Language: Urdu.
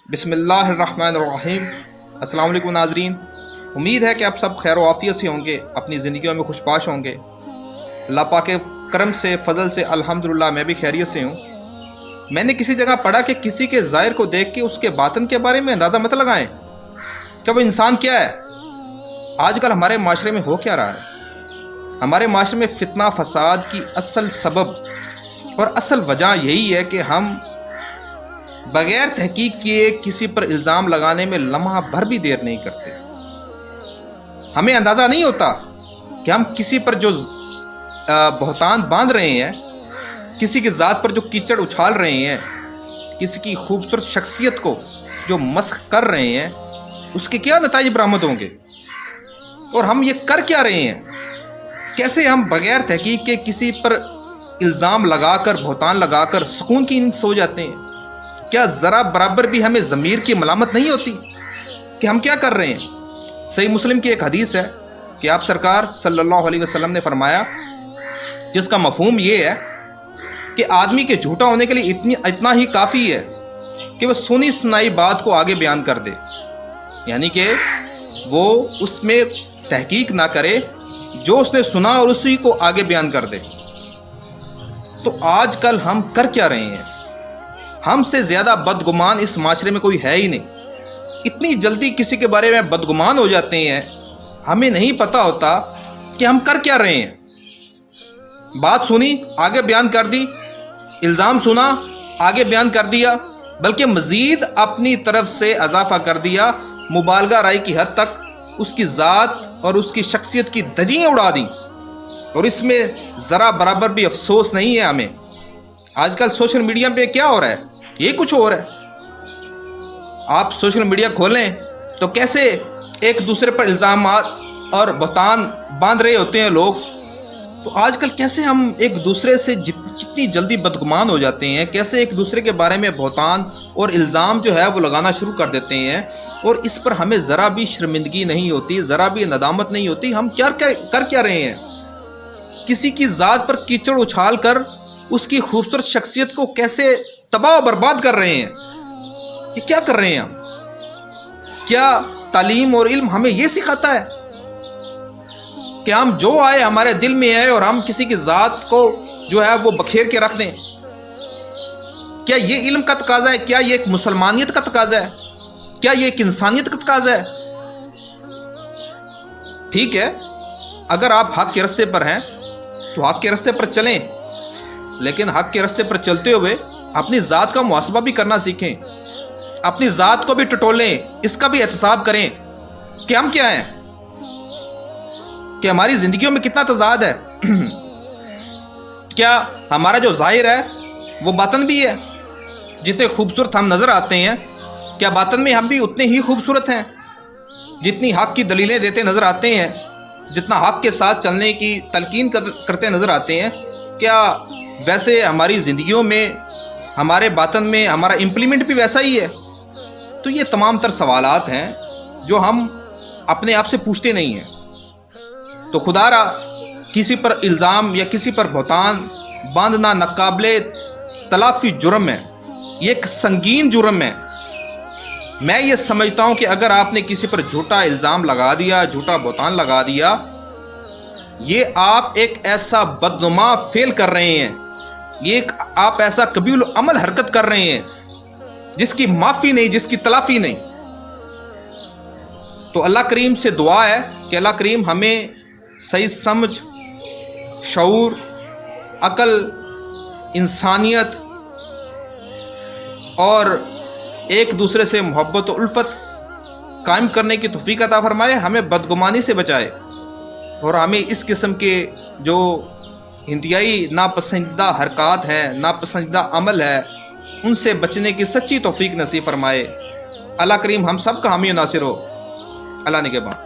بسم اللہ الرحمن الرحیم۔ السلام علیکم ناظرین، امید ہے کہ آپ سب خیر و عافیت سے ہوں گے، اپنی زندگیوں میں خوش پاش ہوں گے۔ اللہ پاک کے کرم سے فضل سے الحمدللہ میں بھی خیریت سے ہوں۔ میں نے کسی جگہ پڑھا کہ کسی کے ظاہر کو دیکھ کے اس کے باطن کے بارے میں اندازہ مت لگائیں کہ وہ انسان کیا ہے۔ آج کل ہمارے معاشرے میں ہو کیا رہا ہے؟ ہمارے معاشرے میں فتنہ فساد کی اصل سبب اور اصل وجہ یہی ہے کہ ہم بغیر تحقیق کیے کسی پر الزام لگانے میں لمحہ بھر بھی دیر نہیں کرتے۔ ہمیں اندازہ نہیں ہوتا کہ ہم کسی پر جو بہتان باندھ رہے ہیں، کسی کی ذات پر جو کیچڑ اچھال رہے ہیں، کسی کی خوبصورت شخصیت کو جو مسخ کر رہے ہیں، اس کے کیا نتائج برآمد ہوں گے، اور ہم یہ کر کیا رہے ہیں۔ کیسے ہم بغیر تحقیق کے کسی پر الزام لگا کر بہتان لگا کر سکون کی نیند سو جاتے ہیں۔ کیا ذرا برابر بھی ہمیں ضمیر کی ملامت نہیں ہوتی کہ ہم کیا کر رہے ہیں؟ صحیح مسلم کی ایک حدیث ہے کہ آپ سرکار صلی اللہ علیہ وسلم نے فرمایا، جس کا مفہوم یہ ہے کہ آدمی کے جھوٹا ہونے کے لیے اتنا ہی کافی ہے کہ وہ سنی سنائی بات کو آگے بیان کر دے، یعنی کہ وہ اس میں تحقیق نہ کرے، جو اس نے سنا اور اسی کو آگے بیان کر دے۔ تو آج کل ہم کر کیا رہے ہیں؟ ہم سے زیادہ بدگمان اس معاشرے میں کوئی ہے ہی نہیں۔ اتنی جلدی کسی کے بارے میں بدگمان ہو جاتے ہیں، ہمیں نہیں پتہ ہوتا کہ ہم کر کیا رہے ہیں۔ بات سنی آگے بیان کر دی، الزام سنا آگے بیان کر دیا، بلکہ مزید اپنی طرف سے اضافہ کر دیا، مبالغہ رائے کی حد تک اس کی ذات اور اس کی شخصیت کی دھجیاں اڑا دیں، اور اس میں ذرا برابر بھی افسوس نہیں ہے ہمیں۔ آج کل سوشل میڈیا پہ کیا ہو رہا ہے؟ یہ کچھ اور ہے۔ آپ سوشل میڈیا کھولیں تو کیسے ایک دوسرے پر الزامات اور بہتان باندھ رہے ہوتے ہیں لوگ۔ تو آج کل کیسے ہم ایک دوسرے سے کتنی جلدی بدگمان ہو جاتے ہیں، کیسے ایک دوسرے کے بارے میں بہتان اور الزام جو ہے وہ لگانا شروع کر دیتے ہیں، اور اس پر ہمیں ذرا بھی شرمندگی نہیں ہوتی، ذرا بھی ندامت نہیں ہوتی۔ ہم کر کیا رہے ہیں؟ کسی کی ذات پر کیچڑ اچھال کر اس کی خوبصورت شخصیت کو کیسے تباہ و برباد کر رہے ہیں۔ یہ کیا کر رہے ہیں ہم؟ کیا تعلیم اور علم ہمیں یہ سکھاتا ہے کہ ہم جو آئے ہمارے دل میں آئے اور ہم کسی کی ذات کو جو ہے وہ بکھیر کے رکھ دیں؟ کیا یہ علم کا تقاضا ہے؟ کیا یہ ایک مسلمانیت کا تقاضا ہے؟ کیا یہ ایک انسانیت کا تقاضا ہے؟ ٹھیک ہے، اگر آپ حق کے راستے پر ہیں تو حق کے راستے پر چلیں، لیکن حق کے راستے پر چلتے ہوئے اپنی ذات کا محاسبہ بھی کرنا سیکھیں، اپنی ذات کو بھی ٹٹولیں، اس کا بھی احتساب کریں کہ ہم کیا ہیں، کہ ہماری زندگیوں میں کتنا تضاد ہے۔ کیا ہمارا جو ظاہر ہے وہ باطن بھی ہے؟ جتنے خوبصورت ہم نظر آتے ہیں، کیا باطن میں ہم بھی اتنے ہی خوبصورت ہیں؟ جتنی حق کی دلیلیں دیتے نظر آتے ہیں، جتنا حق کے ساتھ چلنے کی تلقین کرتے نظر آتے ہیں، کیا ویسے ہماری زندگیوں میں، ہمارے باطن میں ہمارا امپلیمنٹ بھی ویسا ہی ہے؟ تو یہ تمام تر سوالات ہیں جو ہم اپنے آپ سے پوچھتے نہیں ہیں۔ تو خدا را کسی پر الزام یا کسی پر بہتان باندھنا ناقابل تلافی جرم ہے، یہ ایک سنگین جرم ہے۔ میں یہ سمجھتا ہوں کہ اگر آپ نے کسی پر جھوٹا الزام لگا دیا، جھوٹا بہتان لگا دیا، یہ آپ ایک ایسا بدنما فعل کر رہے ہیں، یہ آپ ایسا قبیح عمل حرکت کر رہے ہیں جس کی معافی نہیں، جس کی تلافی نہیں۔ تو اللہ کریم سے دعا ہے کہ اللہ کریم ہمیں صحیح سمجھ، شعور، عقل، انسانیت اور ایک دوسرے سے محبت و الفت قائم کرنے کی توفیق عطا فرمائے، ہمیں بدگمانی سے بچائے، اور ہمیں اس قسم کے جو انتہائی ناپسندیدہ حرکات ہیں، ناپسندیدہ عمل ہے، ان سے بچنے کی سچی توفیق نصیب فرمائے۔ اللہ کریم ہم سب کا حامی و ناصر ہو۔ اللہ نگہبان۔